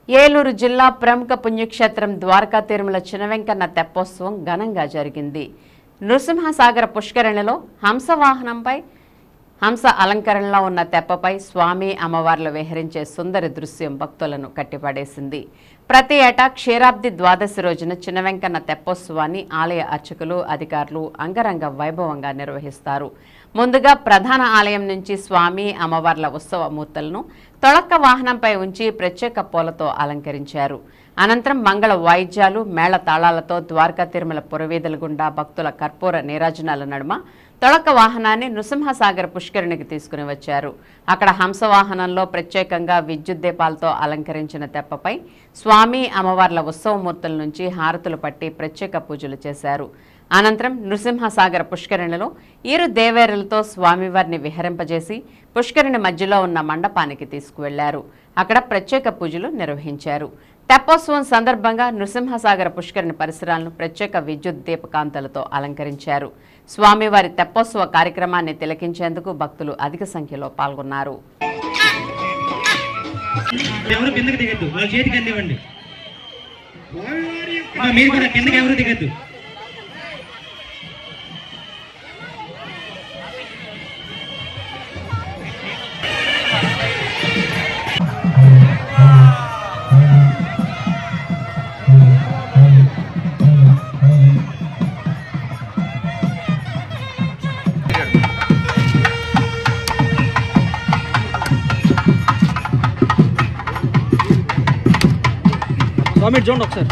ఏలూరు జిల్లా ప్రముఖ పుణ్యక్షేత్రం ద్వారకా తిరుమల చినవెంకన్న తెప్పోత్సవం ఘనంగా జరిగింది. నృసింహసాగర పుష్కరిణిలో హంసవాహనంపై హంస అలంకరణలో ఉన్న తెప్పపై స్వామి అమ్మవార్లు విహరించే సుందర దృశ్యం భక్తులను కట్టిపడేసింది. ప్రతి ఏటా క్షీరాబ్ది ద్వాదశి రోజున చినవెంకన్న తెప్పోత్సవాన్ని ఆలయ అర్చకులు, అధికారులు అంగరంగ వైభవంగా నిర్వహిస్తారు. ముందుగా ప్రధాన ఆలయం నుంచి స్వామి అమ్మవార్ల ఉత్సవ మూర్తులను తొళక్క వాహనంపై ఉంచి ప్రత్యేక పూలతో అలంకరించారు. అనంతరం మంగళ వాయిద్యాలు, మేళ తాళాలతో ద్వారకా తిరుమల పురవీధుల గుండా భక్తుల కర్పూర నీరాజనాల నడుమ తొళక్క వాహనాన్ని నృసింహసాగర పుష్కరిణికి తీసుకుని వచ్చారు. అక్కడ హంసవాహనంలో ప్రత్యేకంగా విద్యుత్ దీపాలతో అలంకరించిన తెప్పపై స్వామి అమ్మవార్ల ఉత్సవమూర్తుల నుంచి హారతులు పట్టి ప్రత్యేక పూజలు చేశారు. అనంతరం నృసింహసాగర పుష్కరిణిలో ఈరు దేవేరులతో స్వామివారిని విహరింపజేసి పుష్కరిణి మధ్యలో ఉన్న మండపానికి తీసుకువెళ్లారు. అక్కడ ప్రత్యేక పూజలు నిర్వహించారు. తెప్పోత్సవం సందర్భంగా నృసింహసాగర పుష్కరిణి పరిసరాలను ప్రత్యేక విద్యుత్ దీపకాంతలతో అలంకరించారు. స్వామివారి తెప్పోత్సవ కార్యక్రమాన్ని తిలకించేందుకు భక్తులు అధిక సంఖ్యలో పాల్గొన్నారు. స్వామి చూడండి ఒకసారి.